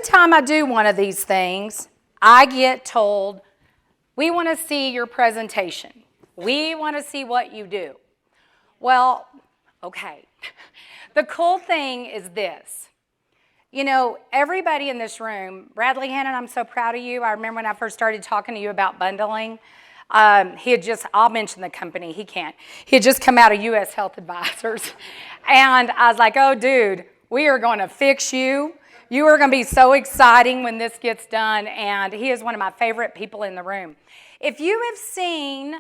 time I do one of these things, I get told, we want to see your presentation. We want to see what you do. Well, okay. The cool thing is this. You know, everybody in this room, Bradley Hannon, I'm so proud of you. I remember when I first started talking to you about bundling. He had just, I'll mention the company, he can't. He had just come out of U.S. Health Advisors. And I was like, oh, dude, we are going to fix you. You are going to be so exciting when this gets done. And he is one of my favorite people in the room. If you have seen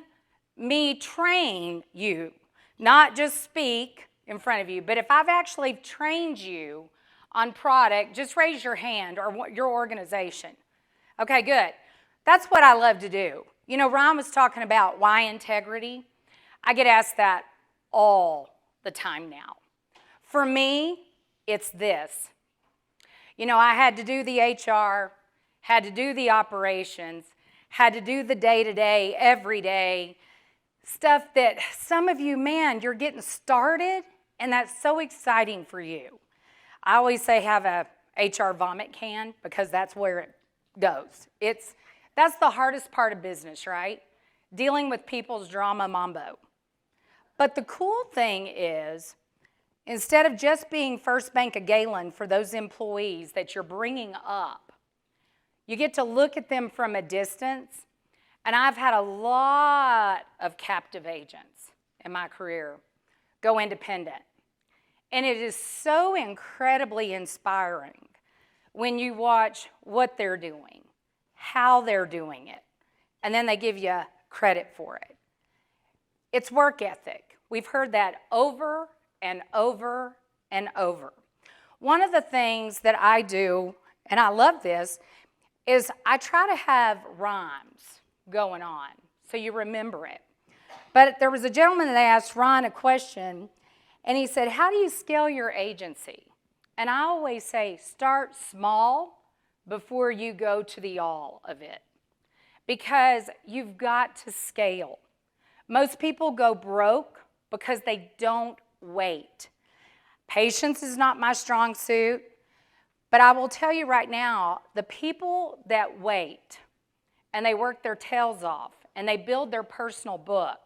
me train you, not just speak in front of you, but if I've actually trained you on product, just raise your hand or your organization. Okay, good. That's what I love to do. You know, Ron was talking about why integrity. I get asked that all the time now. For me, it's this. You know, I had to do the HR, had to do the operations, had to do the day-to-day, everyday stuff that some of you, man, you're getting started, and that's so exciting for you. I always say have a HR vomit can because that's where it goes. That's the hardest part of business, right? Dealing with people's drama mambo. But the cool thing is, instead of just being First Bank of Gaylan for those employees that you're bringing up, you get to look at them from a distance. And I've had a lot of captive agents in my career go independent. And it is so incredibly inspiring when you watch what they're doing, how they're doing it, and then they give you credit for it. It's work ethic. We've heard that over and over and over. One of the things that I do, and I love this, is I try to have rhymes going on so you remember it. But there was a gentleman that asked Ron a question, and he said, how do you scale your agency? And I always say, start small before you go to the all of it, because you've got to scale. Most people go broke because they don't wait. Patience is not my strong suit, but I will tell you right now, the people that wait and they work their tails off and they build their personal book,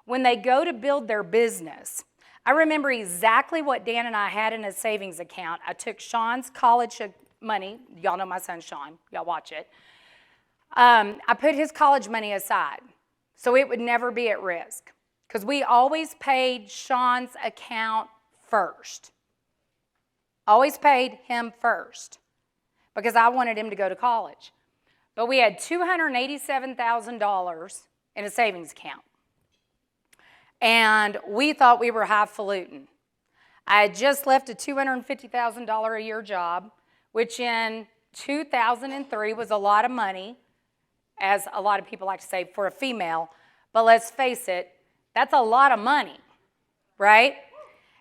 when they go to build their business, I remember exactly what Dan and I had in a savings account. I took Sean's college money. Y'all know my son Sean. Y'all watch it. I put his college money aside so it would never be at risk, because we always paid Sean's account first. Always paid him first because I wanted him to go to college. But we had $287,000 in a savings account. And we thought we were highfalutin. I had just left a $250,000 a year job, which in 2003 was a lot of money, as a lot of people like to say, for a female. But let's face it, that's a lot of money, right?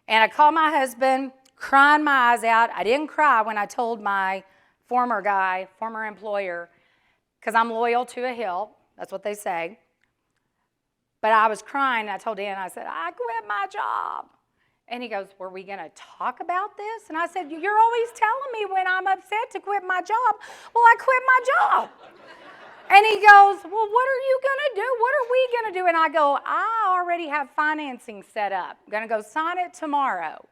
And I called my husband, crying my eyes out. I didn't cry when I told my former employer, because I'm loyal to a hill. That's what they say. But I was crying, and I told Dan, I said, I quit my job. And he goes, were we going to talk about this? And I said, you're always telling me when I'm upset to quit my job. Well, I quit my job. And he goes, well, what are you going to do? What are we going to do? And I go, I already have financing set up. I'm going to go sign it tomorrow.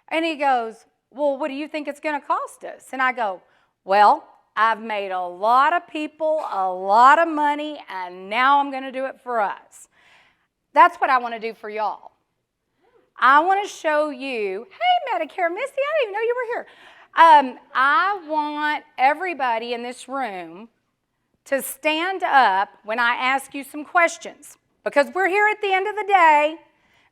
And he goes, well, what do you think it's going to cost us? And I go, well, I've made a lot of people a lot of money, and now I'm going to do it for us. That's what I want to do for y'all. I want to show you, hey, Medicare Missy, I didn't even know you were here. I want everybody in this room to stand up when I ask you some questions, because we're here at the end of the day.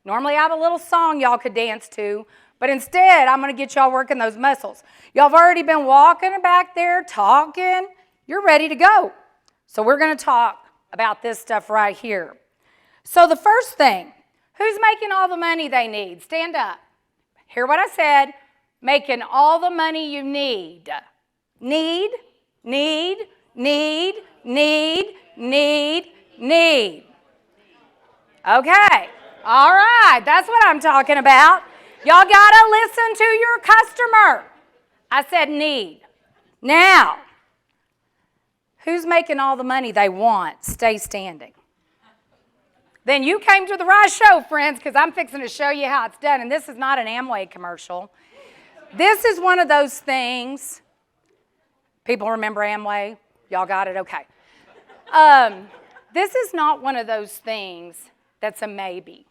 Normally I have a little song y'all could dance to, but instead I'm going to get y'all working those muscles. Y'all have already been walking back there, talking. You're ready to go. So we're going to talk about this stuff right here. So the first thing, who's making all the money they need? Stand up. Hear what I said. Making all the money you need. Need. Okay. All right. That's what I'm talking about. Y'all got to listen to your customer. I said need. Now, who's making all the money they want? Stay standing. Then you came to the right show, friends, because I'm fixing to show you how it's done. And this is not an Amway commercial. This is one of those things. People remember Amway? Y'all got it? Okay. This is not one of those things that's a maybe.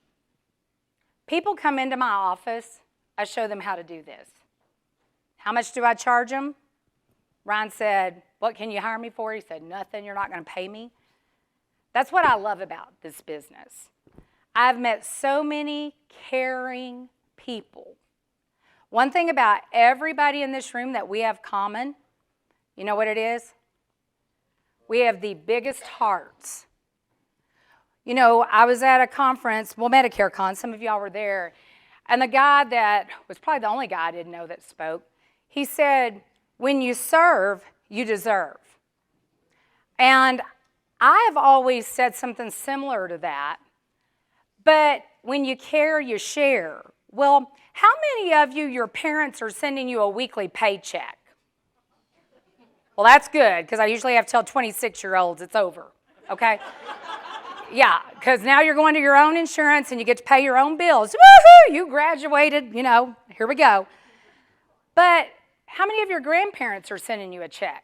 People come into my office. I show them how to do this. How much do I charge them? Ryan said, what can you hire me for? He said, nothing. You're not going to pay me. That's what I love about this business. I've met so many caring people. One thing about everybody in this room that we have common, you know what it is? We have the biggest hearts. You know, I was at a conference, Medicare Con, some of y'all were there, and the guy that was probably the only guy I didn't know that spoke, he said, when you serve, you deserve. And I have always said something similar to that, but when you care, you share. Well, how many of you, your parents are sending you a weekly paycheck? Well, that's good, because I usually have to tell 26-year-olds it's over, okay? Yeah, because now you're going to your own insurance and you get to pay your own bills. Woohoo, you graduated, here we go. But how many of your grandparents are sending you a check?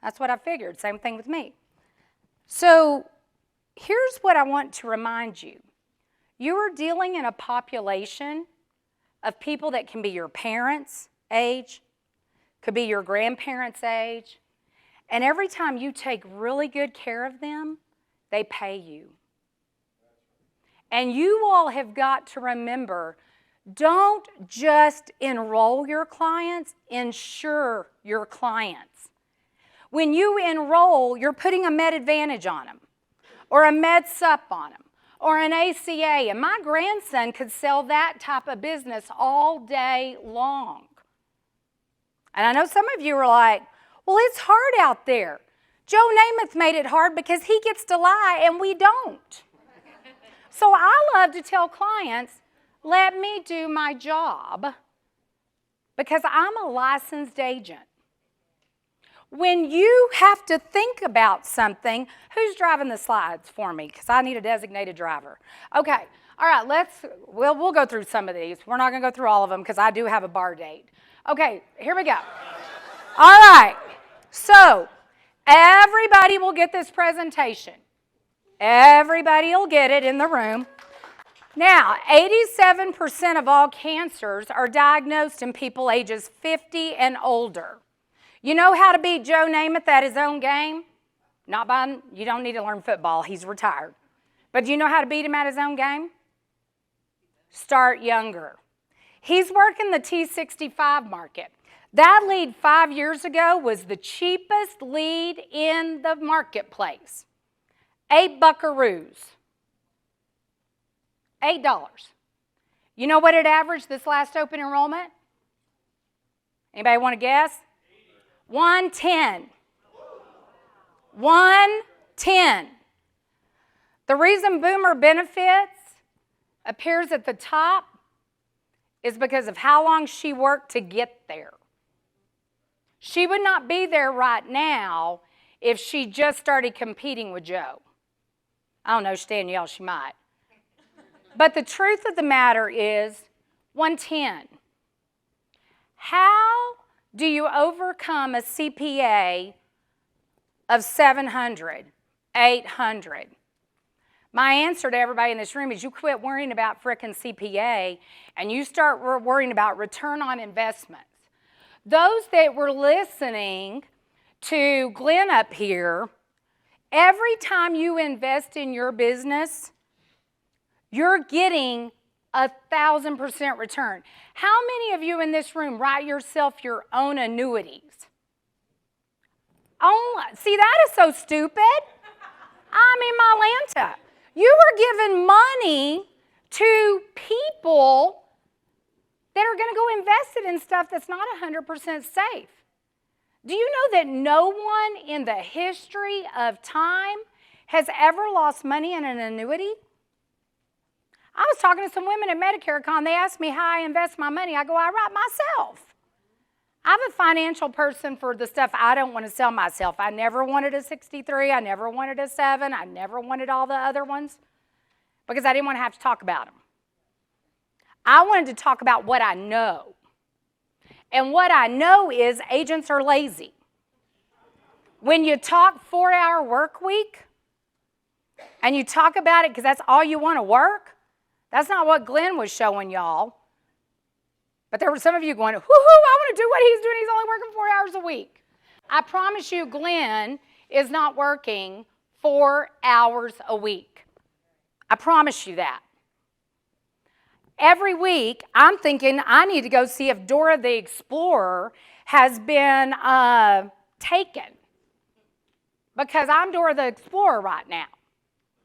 That's what I figured. Same thing with me. So here's what I want to remind you. You are dealing in a population of people that can be your parents' age, could be your grandparents' age, and every time you take really good care of them, they pay you. And you all have got to remember, don't just enroll your clients, insure your clients. When you enroll, you're putting a Med Advantage on them, or a Med Sup on them, or an ACA. And my grandson could sell that type of business all day long. And I know some of you are like, well, it's hard out there. Joe Namath made it hard because he gets to lie and we don't. So I love to tell clients, let me do my job because I'm a licensed agent. When you have to think about something, who's driving the slides for me? Because I need a designated driver. Okay, all right, we'll go through some of these. We're not going to go through all of them because I do have a bar date. Okay, here we go. All right, so everybody will get this presentation. Everybody will get it in the room. Now, 87% of all cancers are diagnosed in people ages 50 and older. You know how to beat Joe Namath at his own game? You don't need to learn football. He's retired. But do you know how to beat him at his own game? Start younger. He's working the T65 market. That lead 5 years ago was the cheapest lead in the marketplace. $8 buckaroos. $8. You know what it averaged this last open enrollment? Anybody want to guess? 110. 110. The reason Boomer Benefits appears at the top is because of how long she worked to get there. She would not be there right now if she just started competing with Joe. I don't know, Danielle, she might. But the truth of the matter is 110. How do you overcome a CPA of 700, 800? My answer to everybody in this room is you quit worrying about frickin' CPA and you start worrying about return on investments. Those that were listening to Glenn up here, every time you invest in your business, you're getting 1,000% return. How many of you in this room write yourself your own annuities? Oh, see, that is so stupid. I'm in Atlanta. You are giving money to people that are going to go invest it in stuff that's not 100% safe. Do you know that no one in the history of time has ever lost money in an annuity? I was talking to some women at Medicare Con. They asked me how I invest my money. I go, I write myself. I'm a financial person for the stuff I don't want to sell myself. I never wanted a 63. I never wanted a 7. I never wanted all the other ones because I didn't want to have to talk about them. I wanted to talk about what I know. And what I know is agents are lazy. When you talk 4-hour work week and you talk about it because that's all you want to work, that's not what Glenn was showing y'all. But there were some of you going, whoo-hoo, I want to do what he's doing. He's only working 4 hours a week. I promise you, Glenn is not working 4 hours a week. I promise you that. Every week, I'm thinking I need to go see if Dora the Explorer has been taken. Because I'm Dora the Explorer right now.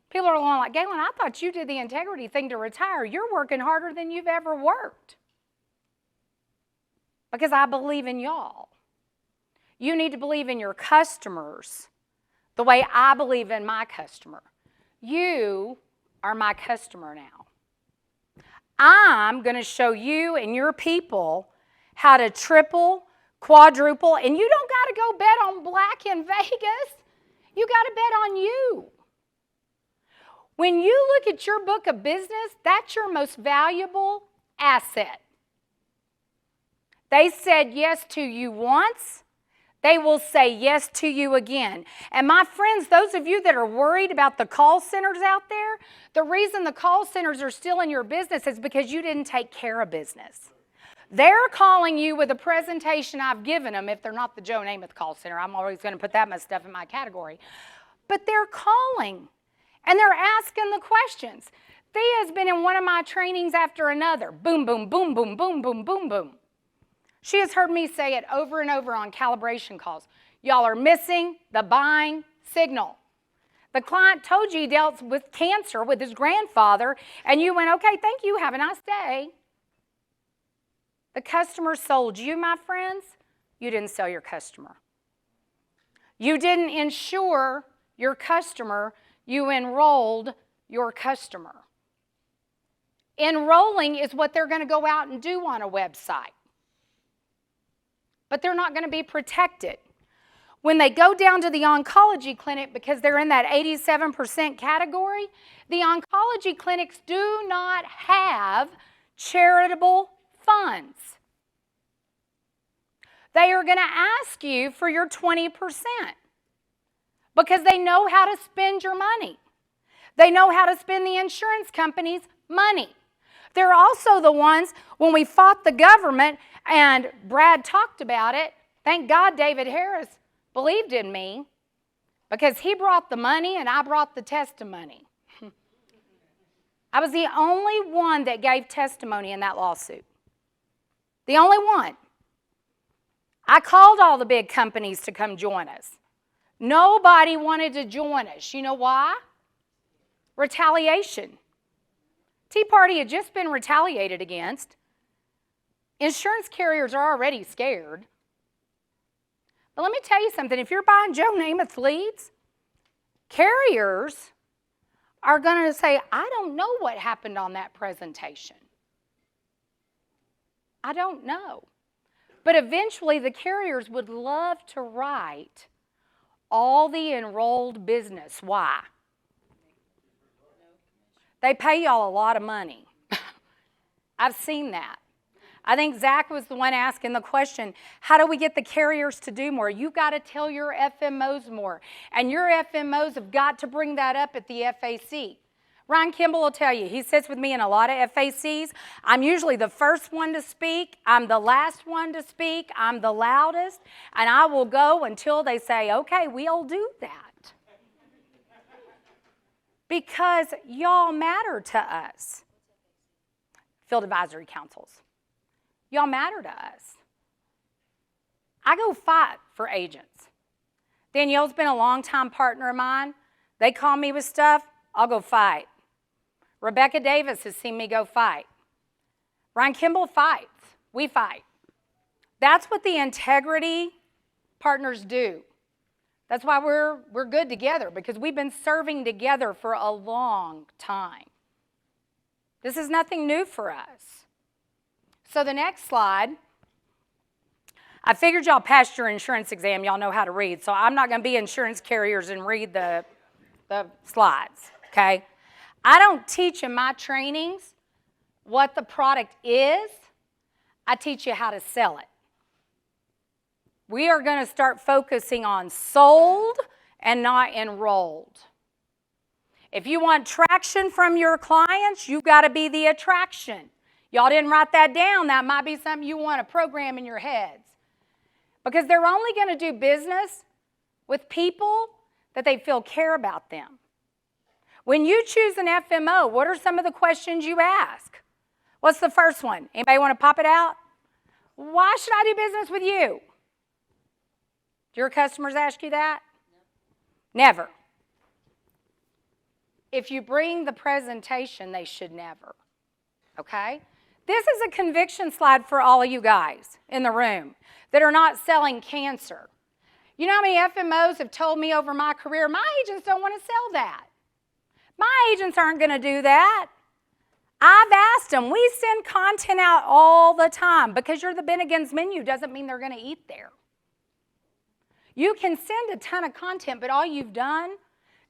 People are going like, Gaylan, I thought you did the integrity thing to retire. You're working harder than you've ever worked. Because I believe in y'all. You need to believe in your customers the way I believe in my customer. You are my customer now. I'm going to show you and your people how to triple, quadruple, and you don't got to go bet on black in Vegas. You got to bet on you. When you look at your book of business, that's your most valuable asset. They said yes to you once, they will say yes to you again. And my friends, those of you that are worried about the call centers out there, the reason the call centers are still in your business is because you didn't take care of business. They're calling you with a presentation I've given them. If they're not the Joe Namath call center, I'm always going to put that much stuff in my category. But they're calling, and they're asking the questions. Thea's been in one of my trainings after another. Boom, boom, boom, boom, boom, boom, boom, boom. She has heard me say it over and over on calibration calls. Y'all are missing the buying signal. The client told you he dealt with cancer with his grandfather, and you went, okay, thank you, have a nice day. The customer sold you, my friends. You didn't sell your customer. You didn't insure your customer. You enrolled your customer. Enrolling is what they're going to go out and do on a website. But they're not going to be protected. When they go down to the oncology clinic, because they're in that 87% category, the oncology clinics do not have charitable funds. They are going to ask you for your 20% because they know how to spend your money. They know how to spend the insurance company's money. They're also the ones, when we fought the government, and Brad talked about it, thank God David Harris believed in me because he brought the money and I brought the testimony. I was the only one that gave testimony in that lawsuit. The only one. I called all the big companies to come join us. Nobody wanted to join us. You know why? Retaliation. Tea Party had just been retaliated against. Insurance carriers are already scared. But let me tell you something. If you're buying Joe Namath leads, carriers are going to say, I don't know what happened on that presentation. I don't know. But eventually the carriers would love to write all the enrolled business. Why? They pay y'all a lot of money. I've seen that. I think Zach was the one asking the question, how do we get the carriers to do more? You've got to tell your FMOs more. And your FMOs have got to bring that up at the FAC. Ryan Kimball will tell you, he sits with me in a lot of FACs. I'm usually the first one to speak. I'm the last one to speak. I'm the loudest. And I will go until they say, okay, we'll do that. Because y'all matter to us. Field advisory councils. Y'all matter to us. I go fight for agents. Danielle's been a long-time partner of mine. They call me with stuff, I'll go fight. Rebecca Davis has seen me go fight. Ryan Kimball fights. We fight. That's what the integrity partners do. That's why we're good together, because we've been serving together for a long time. This is nothing new for us. So the next slide, I figured y'all passed your insurance exam. Y'all know how to read. So I'm not going to be insurance carriers and read the slides, okay? I don't teach in my trainings what the product is. I teach you how to sell it. We are going to start focusing on sold and not enrolled. If you want traction from your clients, you've got to be the attraction. Y'all didn't write that down. That might be something you want to program in your heads. Because they're only going to do business with people that they feel care about them. When you choose an FMO, what are some of the questions you ask? What's the first one? Anybody want to pop it out? Why should I do business with you? Do your customers ask you that? Never. If you bring the presentation, they should never. Okay? This is a conviction slide for all of you guys in the room that are not selling cancer. You know how many FMOs have told me over my career, my agents don't want to sell that. My agents aren't going to do that. I've asked them. We send content out all the time. Because you're the Bennigan's menu doesn't mean they're going to eat there. You can send a ton of content, but all you've done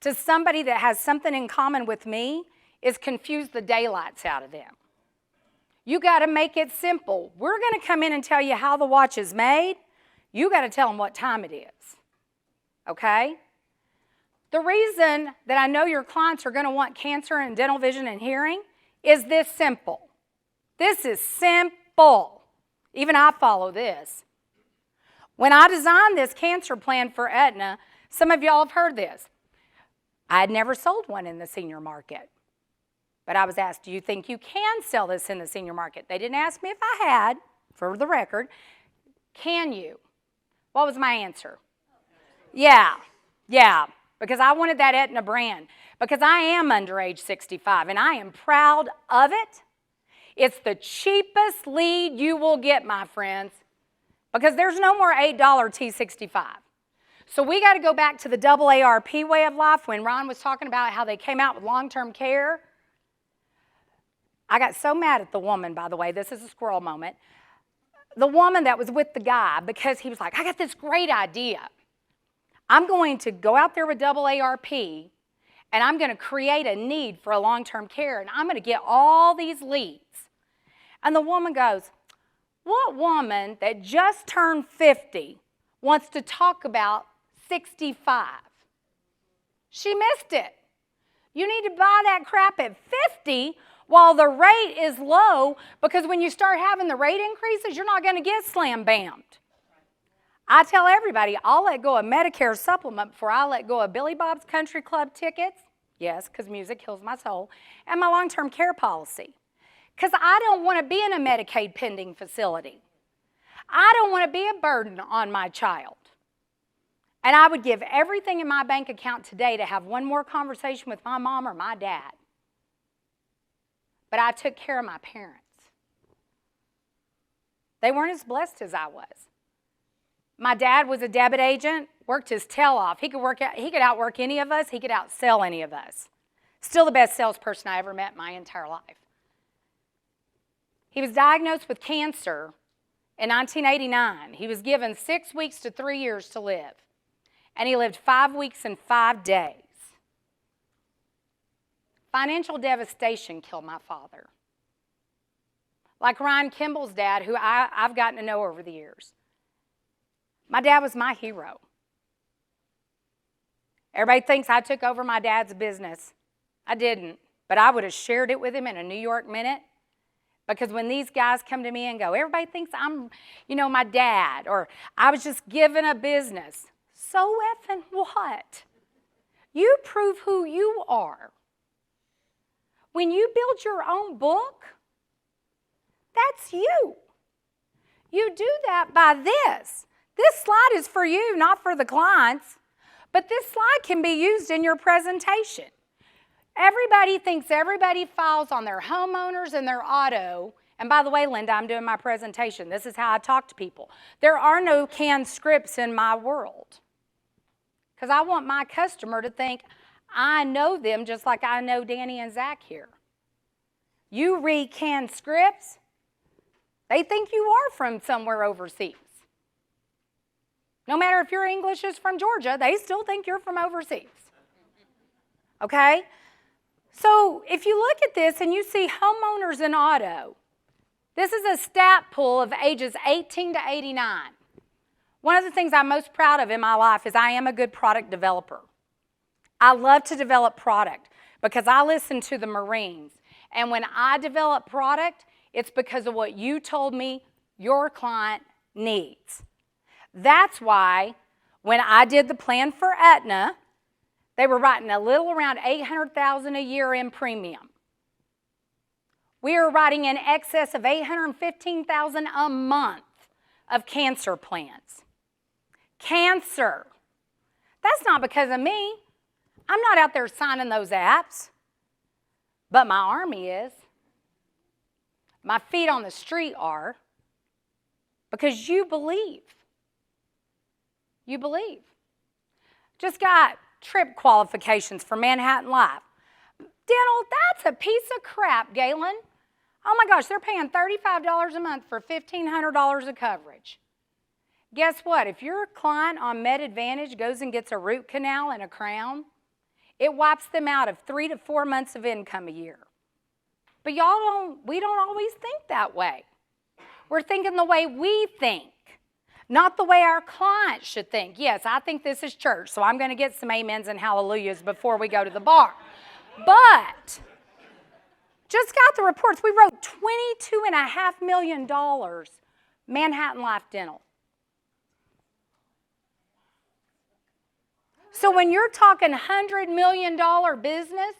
to somebody that has something in common with me is confuse the daylights out of them. You got to make it simple. We're going to come in and tell you how the watch is made. You got to tell them what time it is. Okay? The reason that I know your clients are going to want cancer and dental vision and hearing is this simple. This is simple. Even I follow this. When I designed this cancer plan for Aetna, some of y'all have heard this. I had never sold one in the senior market. But I was asked, do you think you can sell this in the senior market? They didn't ask me if I had, for the record. Can you? What was my answer? Yeah, because I wanted that Aetna brand. Because I am under age 65, and I am proud of it. It's the cheapest lead you will get, my friends, because there's no more $8 T65. So we got to go back to the double ARP way of life when Ron was talking about how they came out with long-term care. I got so mad at the woman, by the way. This is a squirrel moment. The woman that was with the guy because he was like, I got this great idea. I'm going to go out there with double ARP and I'm going to create a need for a long-term care and I'm going to get all these leads. And the woman goes, what woman that just turned 50 wants to talk about 65? She missed it. You need to buy that crap at 50 while the rate is low, because when you start having the rate increases, you're not going to get slam-bammed. I tell everybody, I'll let go of Medicare supplement before I let go of Billy Bob's Country Club tickets, yes, because music kills my soul, and my long-term care policy. Because I don't want to be in a Medicaid pending facility. I don't want to be a burden on my child. And I would give everything in my bank account today to have one more conversation with my mom or my dad. But I took care of my parents. They weren't as blessed as I was. My dad was a debit agent, worked his tail off. He could outwork any of us. He could outsell any of us. Still the best salesperson I ever met in my entire life. He was diagnosed with cancer in 1989. He was given 6 weeks to 3 years to live. And he lived 5 weeks and 5 days. Financial devastation killed my father. Like Ryan Kimball's dad, who I've gotten to know over the years. My dad was my hero. Everybody thinks I took over my dad's business. I didn't, but I would have shared it with him in a New York minute. Because when these guys come to me and go, everybody thinks I'm, my dad, or I was just given a business. So effing what? You prove who you are. When you build your own book, that's you. You do that by this. This slide is for you, not for the clients. But this slide can be used in your presentation. Everybody thinks everybody files on their homeowners and their auto. And by the way, Linda, I'm doing my presentation. This is how I talk to people. There are no canned scripts in my world. Because I want my customer to think I know them just like I know Danny and Zach here. You read canned scripts, they think you are from somewhere overseas. No matter if your English is from Georgia, they still think you're from overseas. Okay? So if you look at this and you see homeowners in auto, this is a stat pool of ages 18 to 89. One of the things I'm most proud of in my life is I am a good product developer. I love to develop product because I listen to the Marines. And when I develop product, it's because of what you told me your client needs. That's why when I did the plan for Aetna, they were writing a little around $800,000 a year in premium. We are writing in excess of $815,000 a month of cancer plans. Cancer. That's not because of me. I'm not out there signing those apps. But my army is. My feet on the street are. Because you believe. You believe. Just got trip qualifications for Manhattan Life. Dental, that's a piece of crap, Gaylan. Oh my gosh, they're paying $35 a month for $1,500 of coverage. Guess what? If your client on Med Advantage goes and gets a root canal and a crown, it wipes them out of 3 to 4 months of income a year. But we don't always think that way. We're thinking the way we think, not the way our clients should think. Yes, I think this is church, so I'm going to get some amens and hallelujahs before we go to the bar. But just got the reports. We wrote $22.5 million Manhattan Life Dental. So when you're talking $100 million business,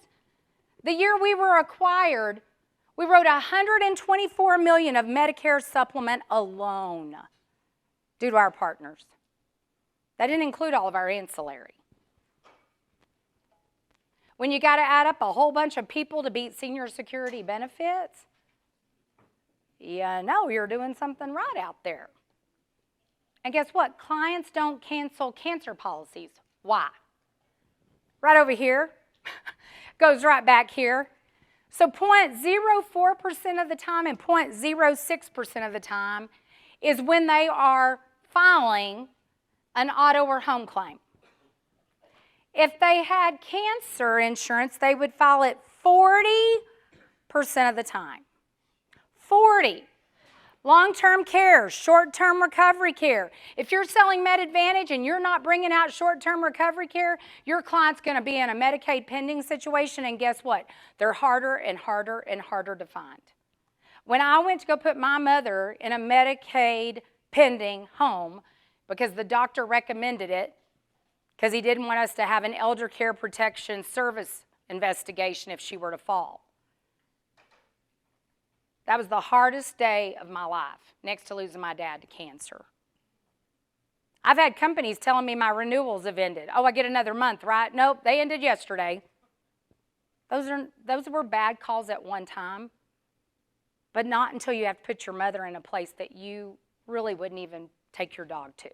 the year we were acquired, we wrote $124 million of Medicare supplement alone due to our partners. That didn't include all of our ancillary. When you got to add up a whole bunch of people to beat senior security benefits, you know you're doing something right out there. And guess what? Clients don't cancel cancer policies. Why? Right over here. Goes right back here. So 0.04% of the time and 0.06% of the time is when they are filing an auto or home claim. If they had cancer insurance, they would file it 40% of the time. 40. Long-term care, short-term recovery care. If you're selling Med Advantage and you're not bringing out short-term recovery care, your client's going to be in a Medicaid pending situation, and guess what? They're harder and harder and harder to find. When I went to go put my mother in a Medicaid pending home because the doctor recommended it, because he didn't want us to have an elder care protection service investigation if she were to fall. That was the hardest day of my life, next to losing my dad to cancer. I've had companies telling me my renewals have ended. Oh, I get another month, right? Nope, they ended yesterday. Those were bad calls at one time, but not until you have to put your mother in a place that you really wouldn't even take your dog to.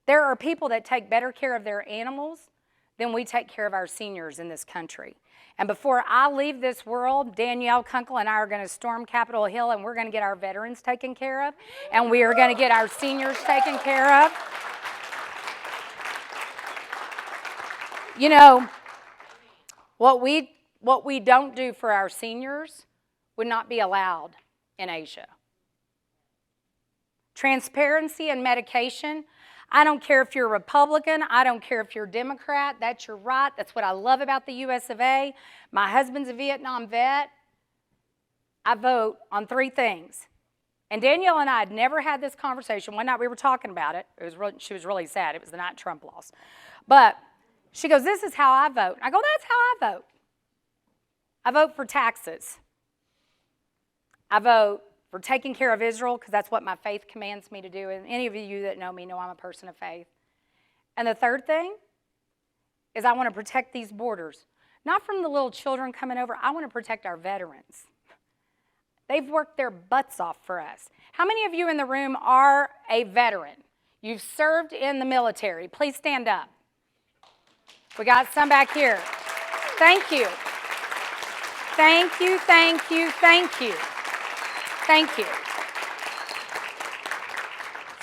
There are people that take better care of their animals than we take care of our seniors in this country. And before I leave this world, Danielle Kunkel and I are going to storm Capitol Hill, and we're going to get our veterans taken care of, and we are going to get our seniors taken care of. You know, what we don't do for our seniors would not be allowed in Asia. Transparency in medication. I don't care if you're a Republican. I don't care if you're a Democrat. That's your right. That's what I love about the US of A. My husband's a Vietnam vet. I vote on 3 things. And Danielle and I had never had this conversation. One night we were talking about it. She was really sad. It was the night Trump lost. But she goes, this is how I vote. I go, that's how I vote. I vote for taxes. I vote for taking care of Israel, because that's what my faith commands me to do. And any of you that know me know I'm a person of faith. And the third thing is I want to protect these borders. Not from the little children coming over. I want to protect our veterans. They've worked their butts off for us. How many of you in the room are a veteran? You've served in the military. Please stand up. We got some back here. Thank you. Thank you, thank you, thank you. Thank you.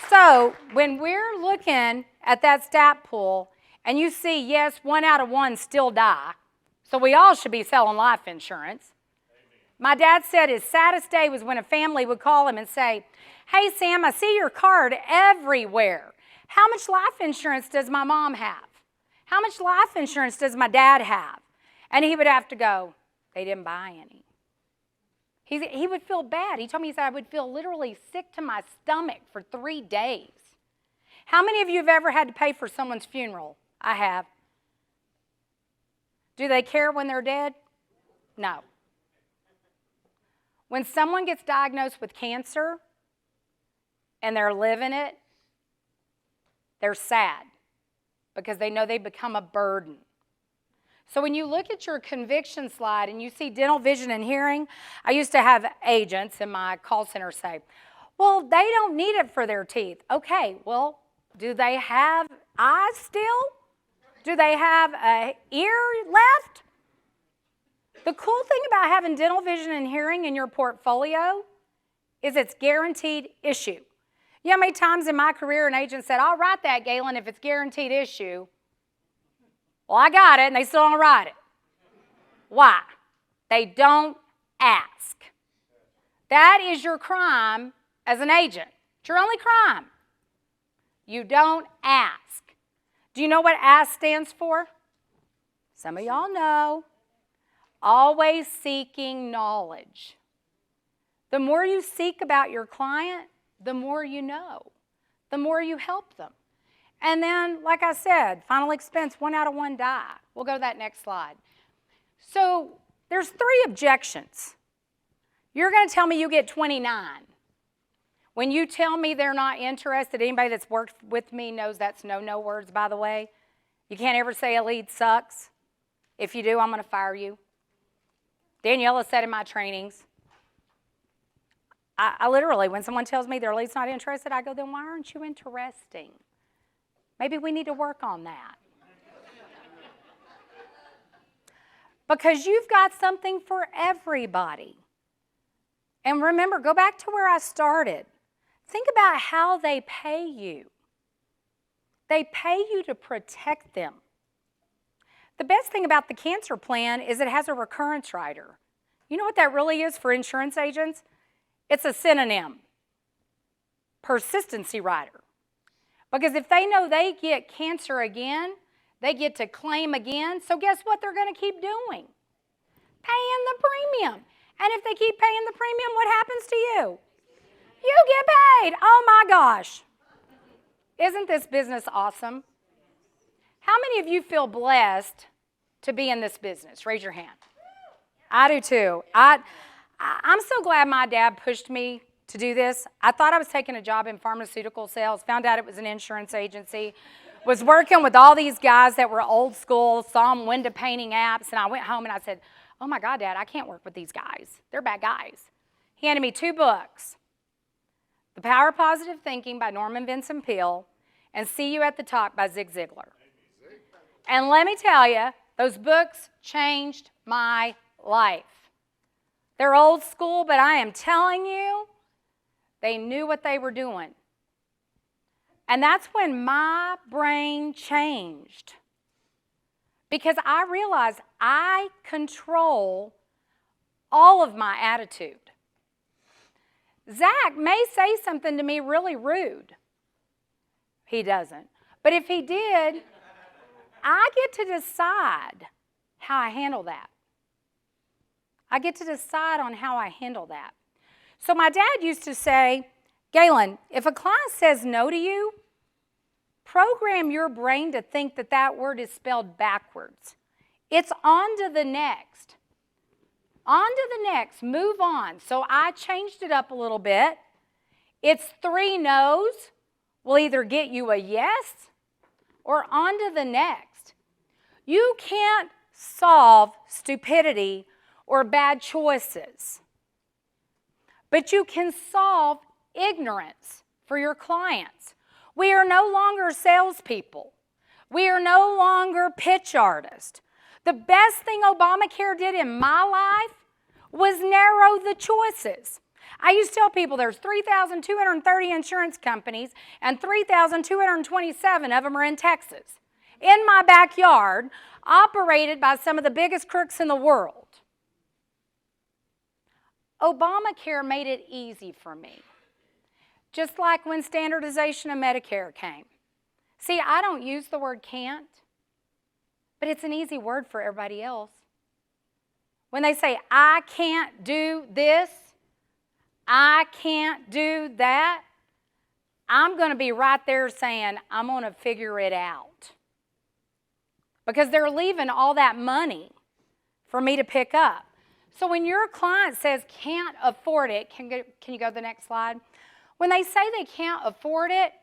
So when we're you're looking at that stat pool and you see, yes, 1 out of 1 still die, so we all should be selling life insurance. My dad said his saddest day was when a family would call him and say, hey, Sam, I see your card everywhere. How much life insurance does my mom have? How much life insurance does my dad have? And he would have to go, they didn't buy any. He would feel bad. He told me, he said, I would feel literally sick to my stomach for 3 days. How many of you have ever had to pay for someone's funeral? I have. Do they care when they're dead? No. When someone gets diagnosed with cancer and they're living it, they're sad because they know they become a burden. So when you look at your conviction slide and you see dental, vision, and hearing, I used to have agents in my call center say, well, they don't need it for their teeth. Okay, well, do they have eyes still? Do they have an ear left? The cool thing about having dental, vision, and hearing in your portfolio is it's guaranteed issue. You know how many times in my career an agent said, I'll write that, Gaylan, if it's guaranteed issue. Well, I got it, and they still don't write it. Why? They don't ask. That is your crime as an agent. It's your only crime. You don't ask. Do you know what ASK stands for? Some of y'all know. Always seeking knowledge. The more you seek about your client, the more you know, the more you help them. And then, like I said, final expense, 1 out of 1 die. We'll go to that next slide. So there's 3 objections. You're going to tell me you get 29. When you tell me they're not interested, anybody that's worked with me knows that's no words, by the way. You can't ever say a lead sucks. If you do, I'm going to fire you. Daniela said in my trainings, I literally, when someone tells me their lead's not interested, I go, then why aren't you interesting? Maybe we need to work on that. Because you've got something for everybody. And remember, go back to where I started. Think about how they pay you. They pay you to protect them. The best thing about the cancer plan is it has a recurrence rider. You know what that really is for insurance agents? It's a synonym. Persistency rider. Because if they know they get cancer again, they get to claim again. So guess what they're going to keep doing? Paying the premium. And if they keep paying the premium, what happens to you? You get paid. Oh my gosh. Isn't this business awesome? How many of you feel blessed to be in this business? Raise your hand. I do too. I'm so glad my dad pushed me to do this. I thought I was taking a job in pharmaceutical sales, found out it was an insurance agency, was working with all these guys that were old school, saw them window painting apps, and I went home and I said, oh my God, Dad, I can't work with these guys. They're bad guys. He handed me 2 books, The Power of Positive Thinking by Norman Vincent Peale and See You at the Top by Zig Ziglar. And let me tell you, those books changed my life. They're old school, but I am telling you, they knew what they were doing. And that's when my brain changed. Because I realized I control all of my attitude. Zach may say something to me really rude. He doesn't. But if he did, I get to decide how I handle that. I get to decide on how I handle that. So my dad used to say, Gaylan, if a client says no to you, program your brain to think that that word is spelled backwards. It's on to the next. On to the next. Move on. So I changed it up a little bit. It's 3 no's will either get you a yes or on to the next. You can't solve stupidity or bad choices, but you can solve ignorance for your clients. We are no longer salespeople. We are no longer pitch artists. The best thing Obamacare did in my life was narrow the choices. I used to tell people there's 3,230 insurance companies and 3,227 of them are in Texas. In my backyard, operated by some of the biggest crooks in the world. Obamacare made it easy for me. Just like when standardization of Medicare came. See, I don't use the word can't, but it's an easy word for everybody else. When they say, I can't do this, I can't do that, I'm going to be right there saying, I'm going to figure it out. Because they're leaving all that money for me to pick up. So when your client says can't afford it, can you go to the next slide? When they say they can't afford it,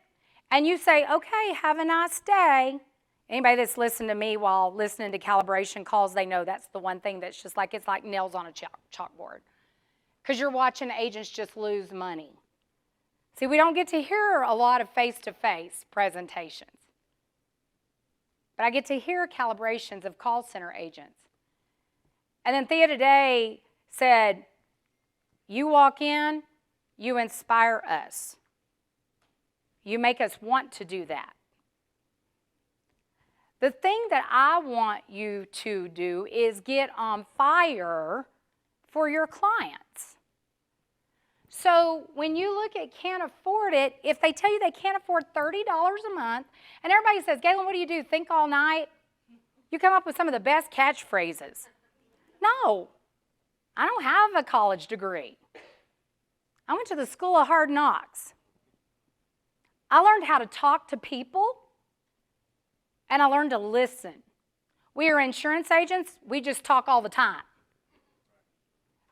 and you say, okay, have a nice day. Anybody that's listened to me while listening to calibration calls, they know that's the one thing that's just like, it's like nails on a chalkboard. Because you're watching agents just lose money. See, we don't get to hear a lot of face-to-face presentations. But I get to hear calibrations of call center agents. And then Thea today said, you walk in, you inspire us. You make us want to do that. The thing that I want you to do is get on fire for your clients. So when you look at can't afford it, if they tell you they can't afford $30 a month, and everybody says, Gaylan, what do? Think all night? You come up with some of the best catchphrases. No, I don't have a college degree. I went to the School of Hard Knocks. I learned how to talk to people, and I learned to listen. We are insurance agents. We just talk all the time.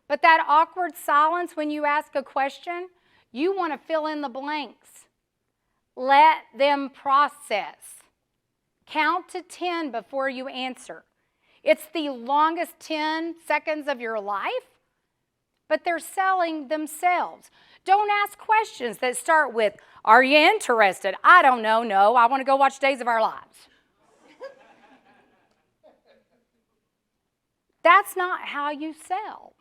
But that awkward silence when you ask a question, you want to fill in the blanks. Let them process. Count to 10 before you answer. It's the longest 10 seconds of your life, but they're selling themselves. Don't ask questions that start with, are you interested? I don't know, no, I want to go watch Days of Our Lives. That's not how you sell.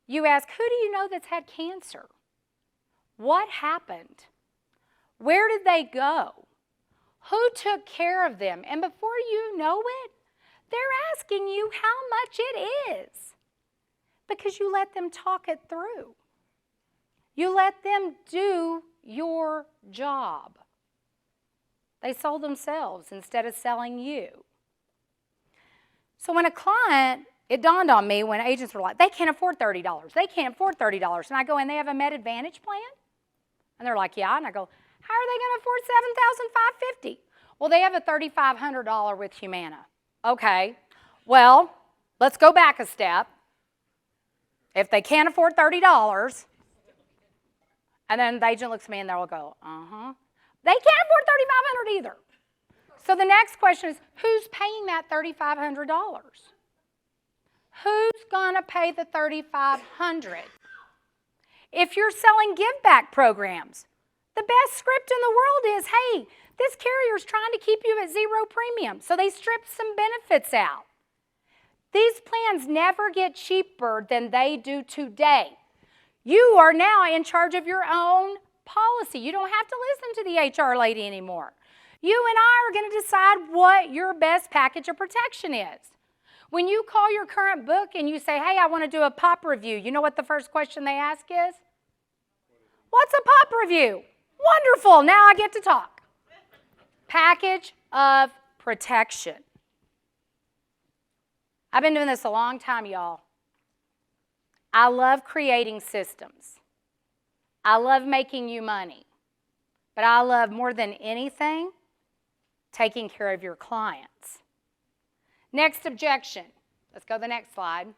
You ask, who do you know that's had cancer? What happened? Where did they go? Who took care of them? And before you know it, they're asking you how much it is. Because you let them talk it through. You let them do your job. They sold themselves instead of selling you. So when a client, it dawned on me when agents were like, they can't afford $30. They can't afford $30. And I go, and they have a Med Advantage plan? And they're like, yeah. And I go, how are they going to afford $7,550? Well, they have a $3,500 with Humana. Okay, well, let's go back a step. If they can't afford $30, and then the agent looks at me and they'll go, They can't afford $3,500 either. So the next question is, who's paying that $3,500? Who's going to pay the $3,500? If you're selling give-back programs, the best script in the world is, hey, this carrier's trying to keep you at zero premium, so they strip some benefits out. These plans never get cheaper than they do today. You are now in charge of your own policy. You don't have to listen to the HR lady anymore. You and I are going to decide what your best package of protection is. When you call your current book and you say, hey, I want to do a pop review, you know what the first question they ask is? What's a pop review? Wonderful, now I get to talk. Package of protection. I've been doing this a long time, y'all. I love creating systems. I love making you money. But I love more than anything, taking care of your clients. Next objection. Let's go to the next slide.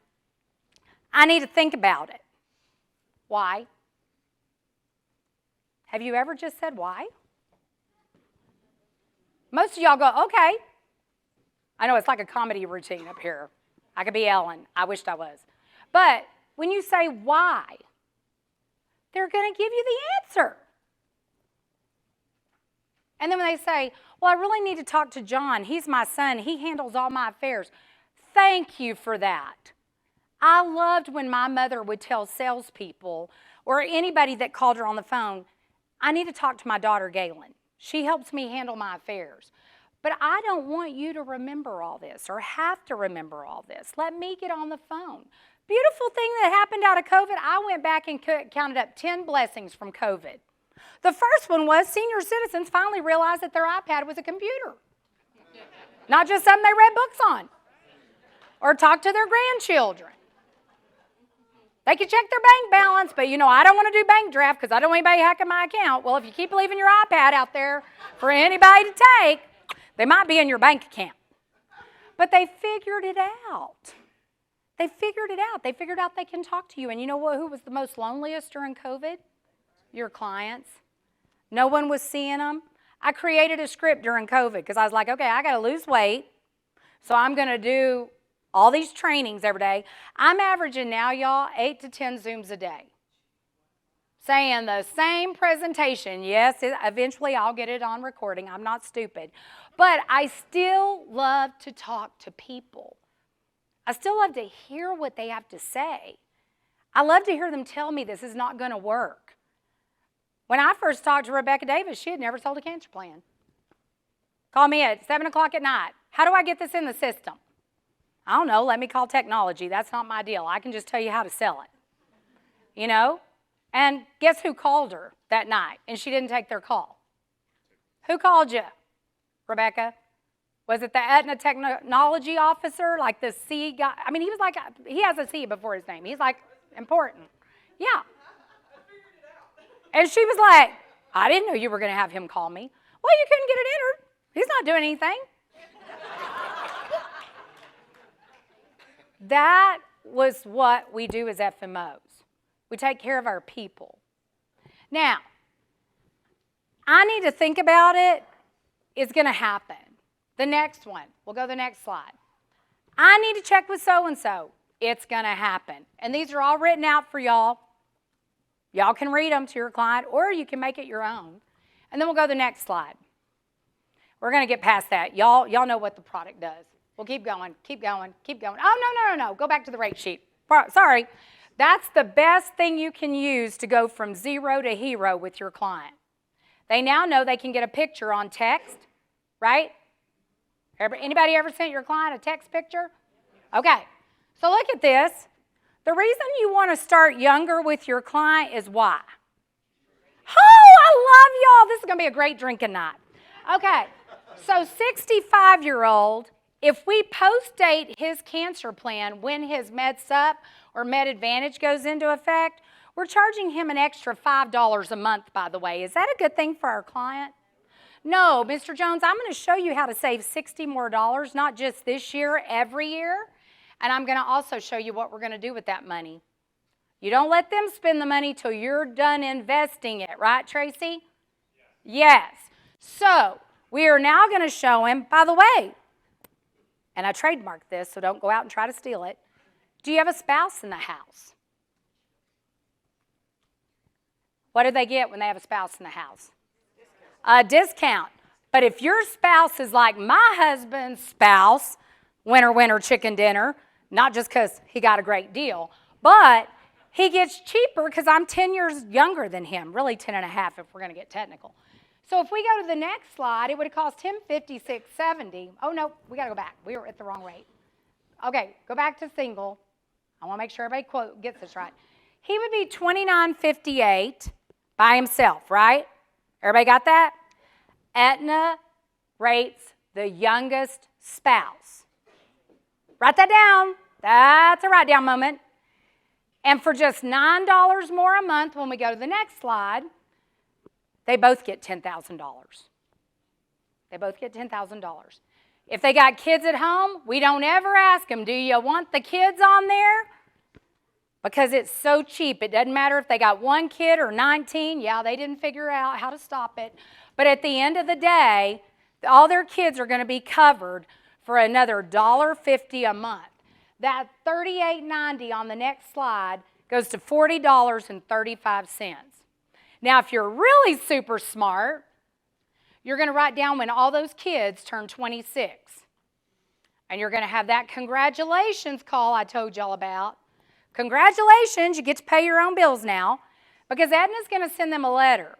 I need to think about it. Why? Have you ever just said why? Most of y'all go, okay. I know it's like a comedy routine up here. I could be Ellen. I wished I was. But when you say why, they're going to give you the answer. And then when they say, well, I really need to talk to John. He's my son. He handles all my affairs. Thank you for that. I loved when my mother would tell salespeople or anybody that called her on the phone, I need to talk to my daughter, Gaylan. She helps me handle my affairs. But I don't want you to remember all this or have to remember all this. Let me get on the phone. Beautiful thing that happened out of COVID, I went back and counted up 10 blessings from COVID. The first one was senior citizens finally realized that their iPad was a computer. Not just something they read books on or talked to their grandchildren. They could check their bank balance, but I don't want to do bank draft because I don't want anybody hacking my account. Well, if you keep leaving your iPad out there for anybody to take, they might be in your bank account. But they figured it out. They figured it out. They figured out they can talk to you. And you know what? Who was the most loneliest during COVID? Your clients. No one was seeing them. I created a script during COVID because I was like, okay, I got to lose weight. So I'm going to do all these trainings every day. I'm averaging now, y'all, 8 to 10 Zooms a day. Saying the same presentation. Yes, eventually I'll get it on recording. I'm not stupid. But I still love to talk to people. I still love to hear what they have to say. I love to hear them tell me this is not going to work. When I first talked to Rebecca Davis, she had never sold a cancer plan. Call me at 7 o'clock at night. How do I get this in the system? I don't know. Let me call technology. That's not my deal. I can just tell you how to sell it. And guess who called her that night? And she didn't take their call. Who called you, Rebecca? Was it the Aetna technology officer, like the C guy? I mean, he has a C before his name. He's like important. Yeah. And she was like, I didn't know you were going to have him call me. Well, you couldn't get it entered. He's not doing anything. That was what we do as FMOs. We take care of our people. Now, I need to think about it. It's going to happen. The next one. We'll go to the next slide. I need to check with so-and-so. It's going to happen. And these are all written out for y'all. Y'all can read them to your client, or you can make it your own. And then we'll go to the next slide. We're going to get past that. Y'all know what the product does. We'll keep going, keep going, keep going. Oh, no. Go back to the rate sheet. Sorry. That's the best thing you can use to go from zero to hero with your client. They now know they can get a picture on text, right? Anybody ever sent your client a text picture? Okay. So look at this. The reason you want to start younger with your client is why? Oh, I love y'all. This is going to be a great drinking night. Okay. So 65-year-old, if we post-date his cancer plan when his Med Sup or Med Advantage goes into effect, we're charging him an extra $5 a month, by the way. Is that a good thing for our client? No, Mr. Jones, I'm going to show you how to save $60 more, not just this year, every year. And I'm going to also show you what we're going to do with that money. You don't let them spend the money till you're done investing it, right, Tracy? Yes. So we are now going to show him, by the way, and I trademarked this, so don't go out and try to steal it. Do you have a spouse in the house? What do they get when they have a spouse in the house? A discount. But if your spouse is like my husband's spouse, winner, chicken dinner, not just because he got a great deal, but he gets cheaper because I'm 10 years younger than him, really 10 and a half if we're going to get technical. So if we go to the next slide, it would have cost him $56.70. Oh, no, we got to go back. We were at the wrong rate. Okay, go back to single. I want to make sure everybody gets this right. He would be $29.58 by himself, right? Everybody got that? Aetna rates the youngest spouse. Write that down. That's a write down moment. And for just $9 more a month, when we go to the next slide, they both get $10,000. They both get $10,000. If they got kids at home, we don't ever ask them, do you want the kids on there? Because it's so cheap. It doesn't matter if they got one kid or 19. Yeah, they didn't figure out how to stop it. But at the end of the day, all their kids are going to be covered for another $1.50 a month. That $38.90 on the next slide goes to $40.35. Now, if you're really super smart, you're going to write down when all those kids turn 26. And you're going to have that congratulations call I told y'all about. Congratulations, you get to pay your own bills now, because Aetna's going to send them a letter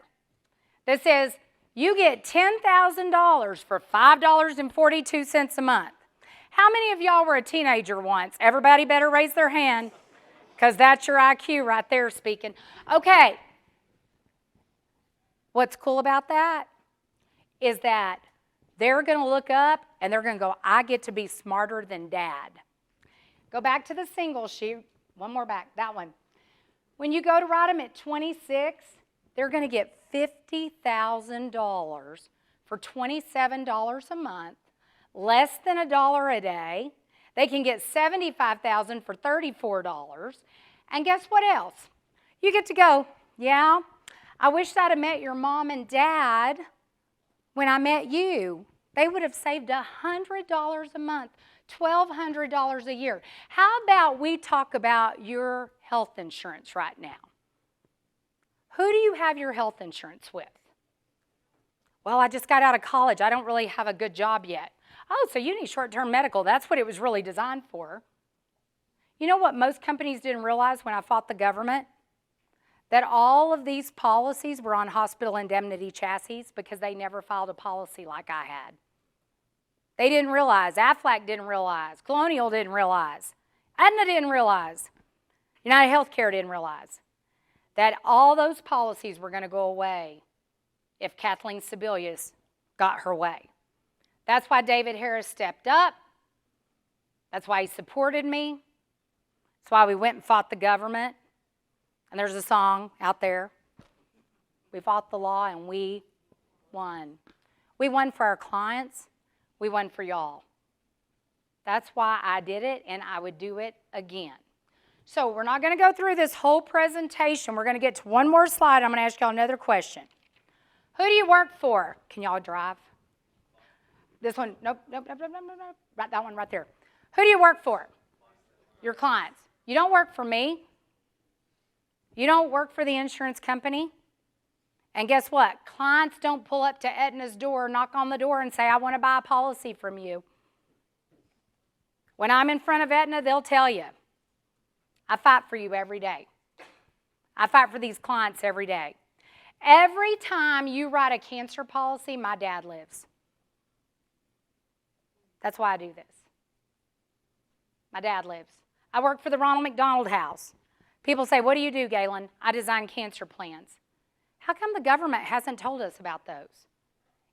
that says you get $10,000 for $5.42 a month. How many of y'all were a teenager once? Everybody better raise their hand, because that's your IQ right there speaking. Okay. What's cool about that is that they're going to look up and they're going to go, I get to be smarter than Dad. Go back to the single sheet. One more back, that one. When you go to write them at 26, they're going to get $50,000 for $27 a month, less than $1 a day. They can get $75,000 for $34. And guess what else? You get to go, yeah, I wish I'd have met your mom and dad when I met you. They would have saved $100 a month, $1,200 a year. How about we talk about your health insurance right now? Who do you have your health insurance with? Well, I just got out of college. I don't really have a good job yet. Oh, so you need short-term medical. That's what it was really designed for. You know what most companies didn't realize when I fought the government? That all of these policies were on hospital indemnity chassis because they never filed a policy like I had. They didn't realize, Aflac didn't realize, Colonial didn't realize, Aetna didn't realize, United Healthcare didn't realize that all those policies were going to go away if Kathleen Sebelius got her way. That's why David Harris stepped up. That's why he supported me. That's why we went and fought the government. And there's a song out there. We fought the law and we won. We won for our clients. We won for y'all. That's why I did it, and I would do it again. So we're not going to go through this whole presentation. We're going to get to one more slide. I'm going to ask y'all another question. Who do you work for? Can y'all drive? This one, nope. Right, that one right there. Who do you work for? Your clients. You don't work for me. You don't work for the insurance company. And guess what? Clients don't pull up to Aetna's door, knock on the door, and say, I want to buy a policy from you. When I'm in front of Aetna, they'll tell you, I fight for you every day. I fight for these clients every day. Every time you write a cancer policy, my dad lives. That's why I do this. My dad lives. I work for the Ronald McDonald House. People say, what do you do, Gaylan? I design cancer plans. How come the government hasn't told us about those?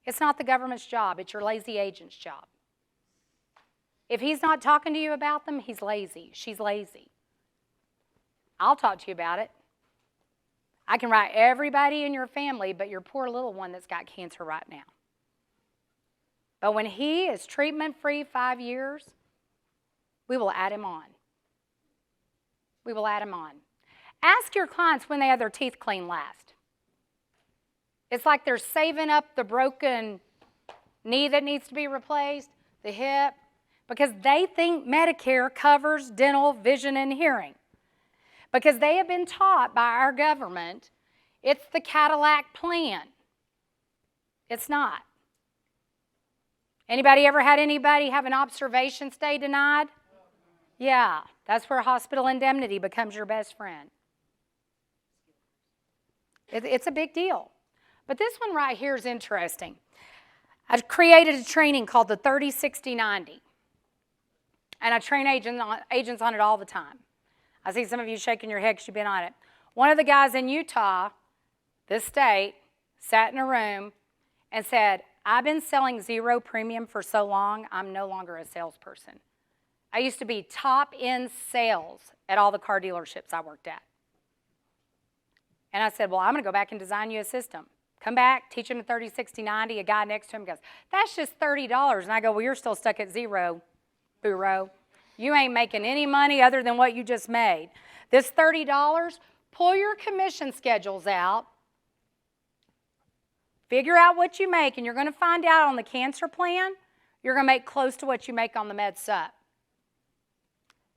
It's not the government's job. It's your lazy agent's job. If he's not talking to you about them, he's lazy. She's lazy. I'll talk to you about it. I can write everybody in your family but your poor little one that's got cancer right now. But when he is treatment-free 5 years, we will add him on. We will add him on. Ask your clients when they have their teeth cleaned last. It's like they're saving up the broken knee that needs to be replaced, the hip, because they think Medicare covers dental, vision, and hearing. Because they have been taught by our government, it's the Cadillac plan. It's not. Anybody ever had anybody have an observation stay denied? Yeah, that's where hospital indemnity becomes your best friend. It's a big deal. But this one right here is interesting. I created a training called the 30-60-90. And I train agents on it all the time. I see some of you shaking your head because you've been on it. One of the guys in Utah, this state, sat in a room and said, I've been selling zero premium for so long, I'm no longer a salesperson. I used to be top in sales at all the car dealerships I worked at. And I said, well, I'm going to go back and design you a system. Come back, teach him a 30-60-90. A guy next to him goes, that's just $30. And I go, well, you're still stuck at zero, Buro. You ain't making any money other than what you just made. This $30, pull your commission schedules out. Figure out what you make, and you're going to find out on the cancer plan, you're going to make close to what you make on the Med Sup.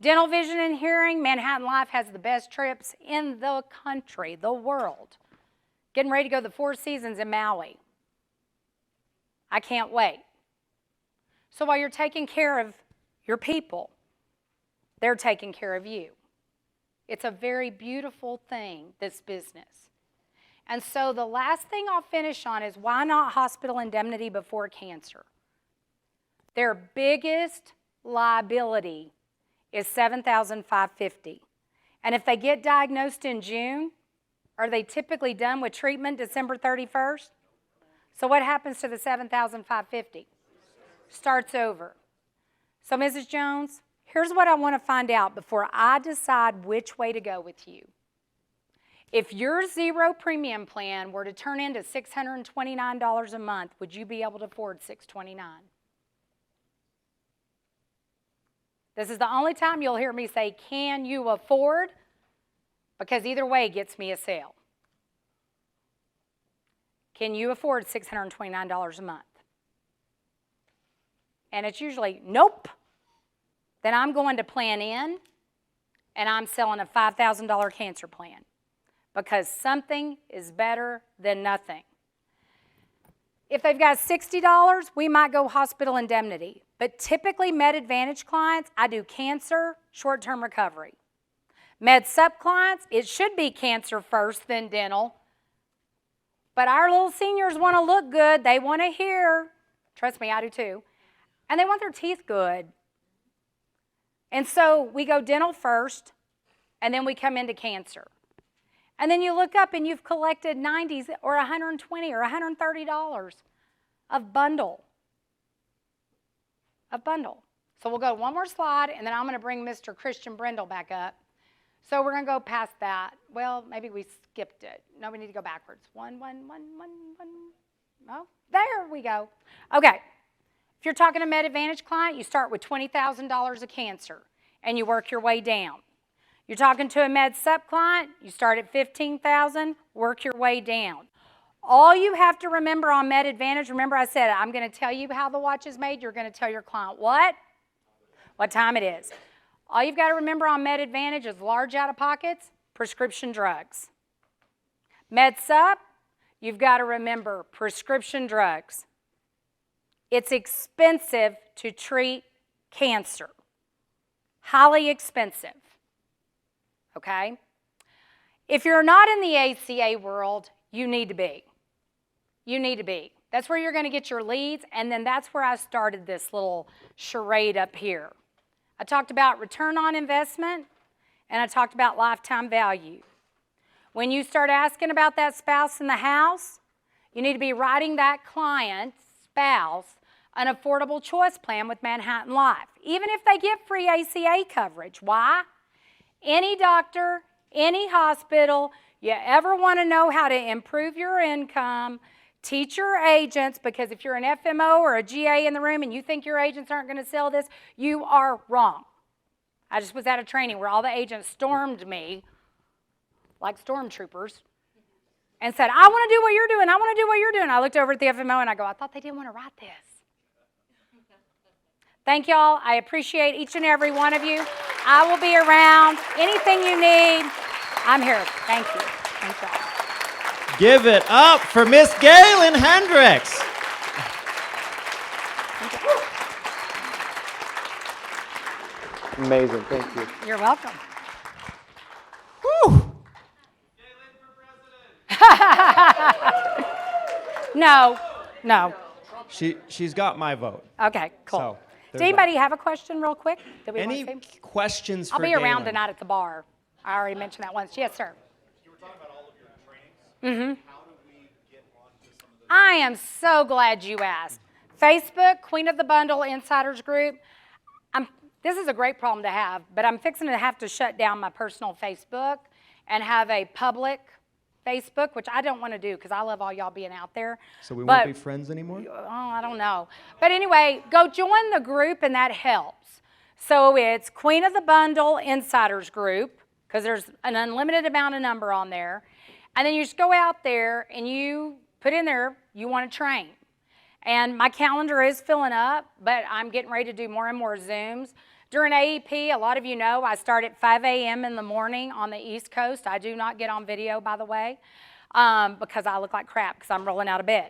Dental, vision, and hearing, Manhattan Life has the best trips in the country, the world. Getting ready to go to the Four Seasons in Maui. I can't wait. So while you're taking care of your people, they're taking care of you. It's a very beautiful thing, this business. And so the last thing I'll finish on is why not hospital indemnity before cancer? Their biggest liability is $7,550. And if they get diagnosed in June, are they typically done with treatment December 31st? So what happens to the $7,550? Starts over. So Mrs. Jones, here's what I want to find out before I decide which way to go with you. If your zero premium plan were to turn into $629 a month, would you be able to afford $629? This is the only time you'll hear me say, can you afford? Because either way gets me a sale. Can you afford $629 a month? And it's usually, nope. Then I'm going to plan in, and I'm selling a $5,000 cancer plan. Because something is better than nothing. If they've got $60, we might go hospital indemnity. But typically, Med Advantage clients, I do cancer, short-term recovery. Med Sup clients, it should be cancer first, then dental. But our little seniors want to look good. They want to hear. Trust me, I do too. And they want their teeth good. And so we go dental first, and then we come into cancer. And then you look up and you've collected $90 or $120 or $130 of bundle. So we'll go one more slide, and then I'm going to bring Mr. Christian Brindle back up. So we're going to go past that. Well, maybe we skipped it. No, we need to go backwards. One. Oh, there we go. Okay. If you're talking to Med Advantage client, you start with $20,000 of cancer, and you work your way down. You're talking to a Med Sup client, you start at $15,000, work your way down. All you have to remember on Med Advantage, remember I said I'm going to tell you how the watch is made. You're going to tell your client what time it is. All you've got to remember on Med Advantage is large out-of-pockets, prescription drugs. Med Sup, you've got to remember prescription drugs. It's expensive to treat cancer. Highly expensive. Okay? If you're not in the ACA world, you need to be. You need to be. That's where you're going to get your leads, and then that's where I started this little charade up here. I talked about return on investment, and I talked about lifetime value. When you start asking about that spouse in the house, you need to be writing that client's spouse an affordable choice plan with Manhattan Life, even if they get free ACA coverage. Why? Any doctor, any hospital, you ever want to know how to improve your income, teach your agents, because if you're an FMO or a GA in the room and you think your agents aren't going to sell this, you are wrong. I just was at a training where all the agents stormed me like stormtroopers and said, I want to do what you're doing. I want to do what you're doing. I looked over at the FMO and I go, I thought they didn't want to write this. Thank y'all. I appreciate each and every one of you. I will be around. Anything you need, I'm here. Thank you. Thank y'all. Give it up for Miss Gaylan Hendricks. Amazing. Thank you. You're welcome. Whew. No. She's got my vote. Okay, cool. So, Does anybody have a question real quick that we any want to see? questions for I'll be around Gaylan? tonight at the bar. I already mentioned that once. Yes, sir. You were talking about all of your trainings. How do we get onto some of those? I am so glad you asked. Facebook, Queen of the Bundle Insiders Group. This is a great problem to have, but I'm fixing to have to shut down my personal Facebook and have a public Facebook, which I don't want to do because I love all y'all being out there. So we won't be friends anymore? Oh, I don't know. But anyway, go join the group and that helps. So it's Queen of the Bundle Insiders Group because there's an unlimited amount of number on there. And then you just go out there and you put in there you want to train. And my calendar is filling up, but I'm getting ready to do more and more Zooms. During AEP, a lot of you know, I start at 5 a.m. in the morning on the East Coast. I do not get on video, by the way, because I look like crap because I'm rolling out of bed.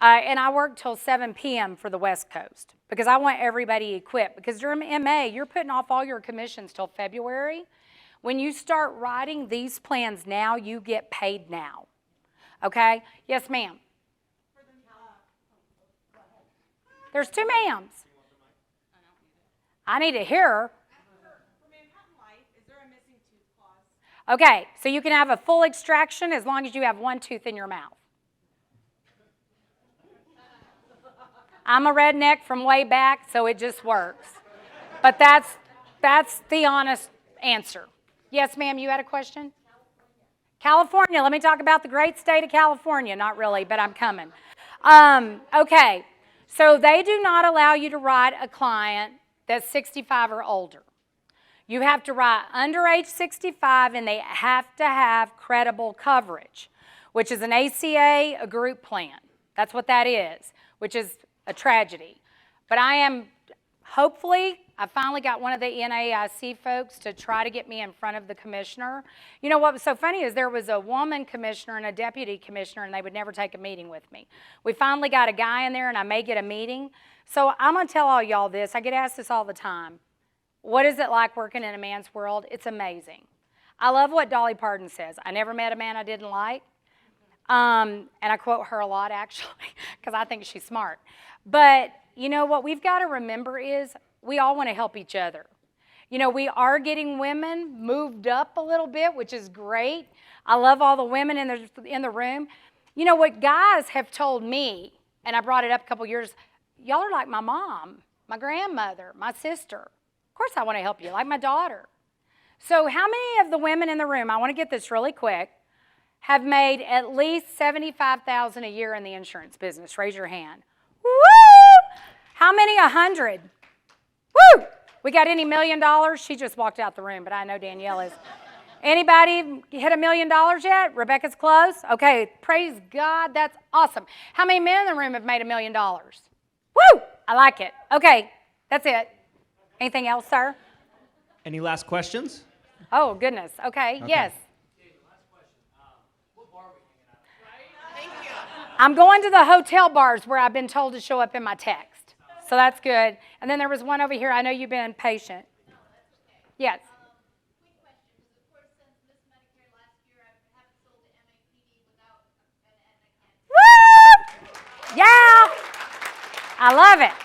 And I work till 7 p.m. for the West Coast because I want everybody equipped. Because during MA, you're putting off all your commissions till February. When you start writing these plans now, you get paid now. Okay? Yes, ma'am. There's two ma'ams. I need to hear her. Okay, so you can have a full extraction as long as you have one tooth in your mouth. I'm a redneck from way back, so it just works. But that's the honest answer. Yes, ma'am, you had a question? California. Let me talk about the great state of California. Not really, but I'm coming. Okay, so they do not allow you to write a client that's 65 or older. You have to write under age 65, and they have to have credible coverage, which is an ACA, a group plan. That's what that is, which is a tragedy. But hopefully, I finally got one of the NAIC folks to try to get me in front of the commissioner. You know what was so funny is there was a woman commissioner and a deputy commissioner, and they would never take a meeting with me. We finally got a guy in there, and I may get a meeting. So I'm going to tell all y'all this. I get asked this all the time. What is it like working in a man's world? It's amazing. I love what Dolly Parton says. I never met a man I didn't like. And I quote her a lot, actually, because I think she's smart. But, you know, what we've got to remember is we all want to help each other. You know, we are getting women moved up a little bit, which is great. I love all the women in the room. You know, what guys have told me, and I brought it up a couple years, y'all are like my mom, my grandmother, my sister. Of course I want to help you, like my daughter. So how many of the women in the room, I want to get this really quick, have made at least $75,000 a year in the insurance business? Raise your hand. Woo! How many? 100. Woo! We got any $1 million? She just walked out the room, but I know Danielle is. Anybody hit $1 million yet? Rebecca's close? Okay, praise God, that's awesome. How many men in the room have made $1 million? Woo! I like it. Okay, that's it. Anything else, sir? Any last questions? Oh, goodness. Okay. Yes. I'm going to the hotel bars where I've been told to show up in my text. So that's good. And then there was one over here. I know you've been patient. Yes. Quick question, because of course since Miss Medicare last year, I haven't sold to MAPD without an Aetna Cant. Woo! Yeah. I love it.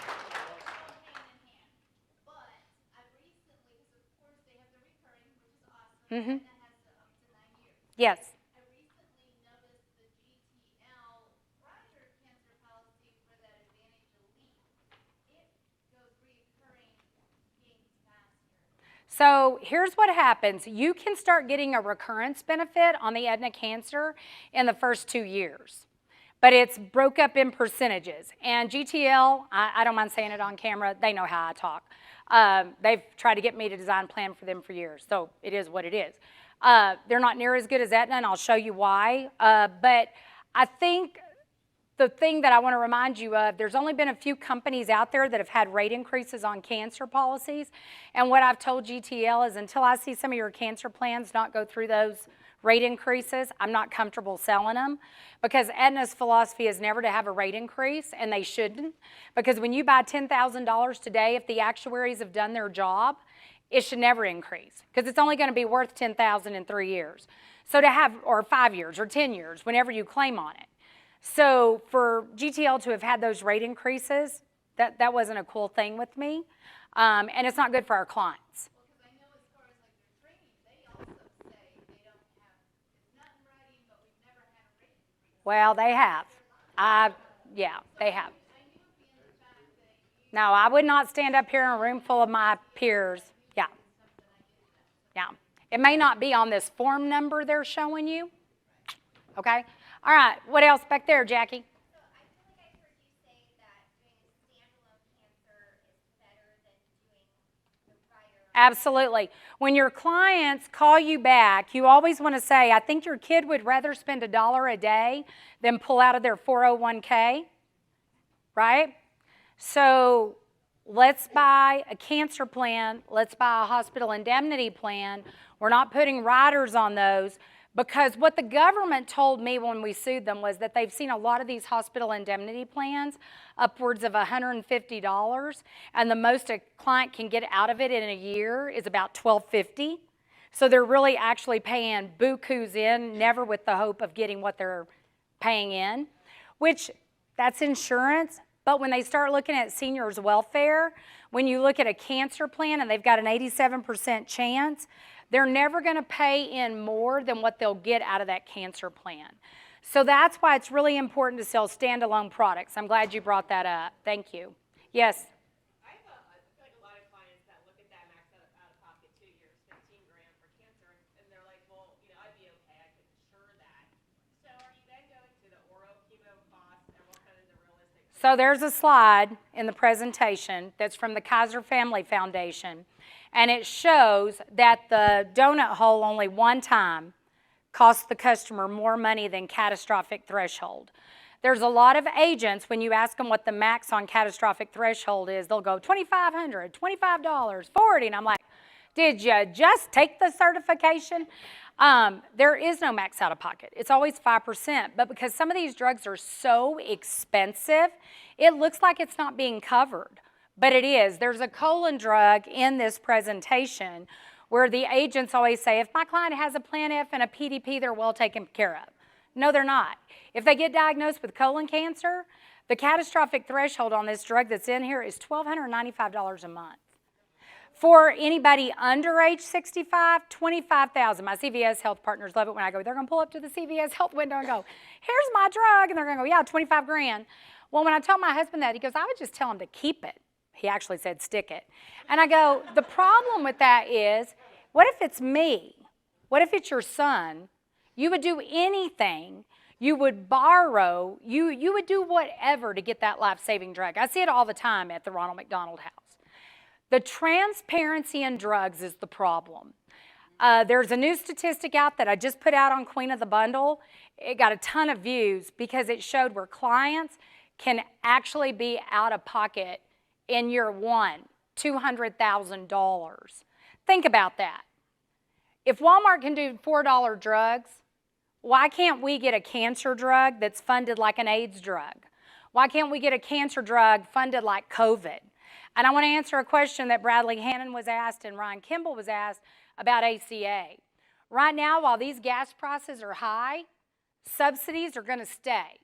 Mm-hmm. Yes. I recently noticed the GTL rider cancer policy for that Advantage Elite. It goes reoccurring being faster. So here's what happens. You can start getting a recurrence benefit on the Aetna Cancer in the first 2 years. But it's broke up in percentages. And GTL, I don't mind saying it on camera, they know how I talk. They've tried to get me to design a plan for them for years, so it is what it is. They're not near as good as Aetna, and I'll show you why. But I think the thing that I want to remind you of, there's only been a few companies out there that have had rate increases on cancer policies. And what I've told GTL is until I see some of your cancer plans not go through those rate increases, I'm not comfortable selling them, because Aetna's philosophy is never to have a rate increase, and they shouldn't, because when you buy $10,000 today, if the actuaries have done their job, it should never increase, because it's only going to be worth $10,000 in 3 years. So to have, or 5 years, or 10 years, whenever you claim on it. So for GTL to have had those rate increases, that wasn't a cool thing with me, and it's not good for our clients. Well, they have. Yeah, they have. No, I would not stand up here in a room full of my peers. Yeah. Yeah. It may not be on this form number they're showing you. Okay? All right. What else back there, Jackie? So I feel like I heard you say that doing standalone cancer is better than doing the rider. Absolutely. When your clients call you back, you always want to say, I think your kid would rather spend $1 a day than pull out of their 401k, right? So let's buy a cancer plan. Let's buy a hospital indemnity plan. We're not putting riders on those, because what the government told me when we sued them was that they've seen a lot of these hospital indemnity plans upwards of $150, and the most a client can get out of it in a year is about $1,250. So they're really actually paying bukus in, never with the hope of getting what they're paying in, which that's insurance. But when they start looking at seniors' welfare, when you look at a cancer plan and they've got an 87% chance, they're never going to pay in more than what they'll get out of that cancer plan. So that's why it's really important to sell standalone products. I'm glad you brought that up. Thank you. Yes? I feel like a lot of clients that look at that max out of pocket 2 years, 15 grand for cancer, and they're like, well, I'd be okay, I could insure that. So are you then going to the oral chemo costs, and what kind of the realistic? So there's a slide in the presentation that's from the Kaiser Family Foundation, and it shows that the donut hole only one time costs the customer more money than catastrophic threshold. There's a lot of agents, when you ask them what the max on catastrophic threshold is, they'll go $2,500, $25, $40, and I'm like, did you just take the certification? There is no max out of pocket. It's always 5%, but because some of these drugs are so expensive, it looks like it's not being covered, but it is. There's a colon drug in this presentation where the agents always say, if my client has a Plan F and a PDP, they're well taken care of. No, they're not. If they get diagnosed with colon cancer, the catastrophic threshold on this drug that's in here is $1,295 a month. For anybody under age 65, $25,000. My CVS health partners love it when I go, they're going to pull up to the CVS health window and go, here's my drug. And they're going to go, yeah, 25 grand. Well, when I tell my husband that, he goes, I would just tell him to keep it. He actually said stick it. And I go, the problem with that is, what if it's me? What if it's your son? You would do anything. You would borrow. You would do whatever to get that life-saving drug. I see it all the time at the Ronald McDonald House. The transparency in drugs is the problem. There's a new statistic out that I just put out on Queen of the Bundle. It got a ton of views because it showed where clients can actually be out of pocket in year one, $200,000. Think about that. If Walmart can do $4 drugs, why can't we get a cancer drug that's funded like an AIDS drug? Why can't we get a cancer drug funded like COVID? And I want to answer a question that Bradley Hannon was asked and Ryan Kimball was asked about ACA. Right now, while these gas prices are high, subsidies are going to stay.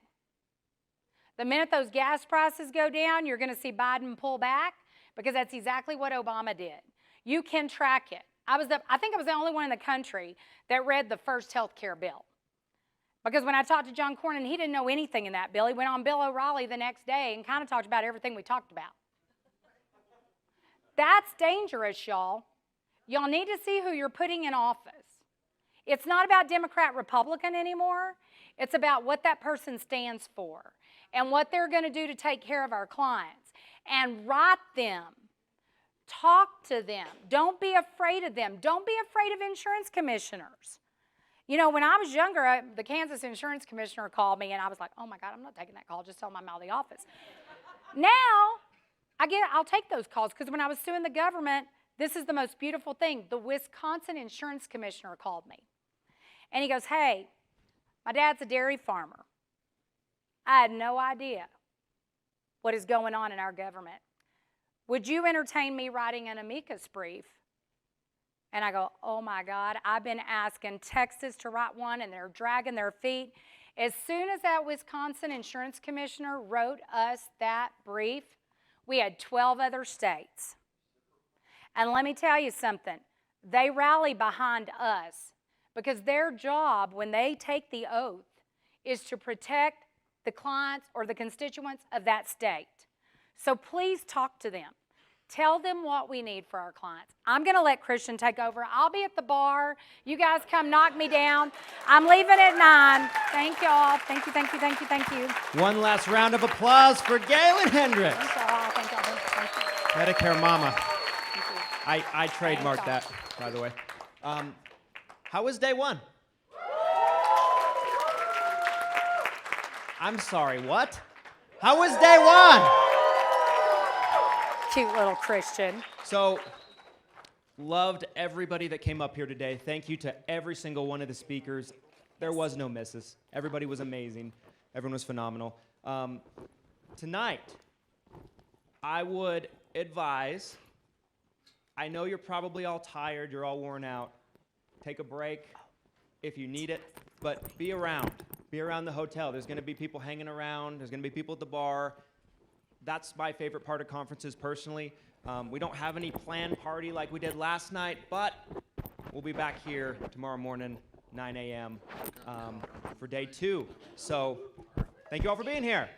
The minute those gas prices go down, you're going to see Biden pull back because that's exactly what Obama did. You can track it. I think I was the only one in the country that read the first health care bill. Because when I talked to John Cornyn, he didn't know anything in that bill. He went on Bill O'Reilly the next day and kind of talked about everything we talked about. That's dangerous, y'all. Y'all need to see who you're putting in office. It's not about Democrat, Republican anymore. It's about what that person stands for and what they're going to do to take care of our clients. And write them. Talk to them. Don't be afraid of them. Don't be afraid of insurance commissioners. You know, when I was younger, the Kansas insurance commissioner called me, and I was like, oh, my God, I'm not taking that call. Just tell them I'm out of the office. Now, I'll take those calls because when I was suing the government, this is the most beautiful thing. The Wisconsin insurance commissioner called me. And he goes, hey, my dad's a dairy farmer. I had no idea what is going on in our government. Would you entertain me writing an amicus brief? And I go, oh my God, I've been asking Texas to write one and they're dragging their feet. As soon as that Wisconsin insurance commissioner wrote us that brief, we had 12 other states. And let me tell you something, they rally behind us because their job when they take the oath is to protect the clients or the constituents of that state. So please talk to them. Tell them what we need for our clients. I'm going to let Christian take over. I'll be at the bar. You guys come knock me down. I'm leaving at 9. Thank y'all. Thank you, thank you, thank you, thank you. One last round of applause for Gaylan Hendricks. Thank y'all. Thank y'all. Thank you. Medicare Mama. Thank you. I trademarked that, by the way. How was day one? I'm sorry, what? How was day one? Cute little Christian. So, loved everybody that came up here today. Thank you to every single one of the speakers. There was no misses. Everybody was amazing. Everyone was phenomenal. Tonight, I would advise, I know you're probably all tired, you're all worn out, take a break if you need it, but be around. Be around the hotel. There's going to be people hanging around. There's going to be people at the bar. That's my favorite part of conferences personally. We don't have any planned party like we did last night, but we'll be back here tomorrow morning, 9 a.m. For day 2. So thank you all for being here.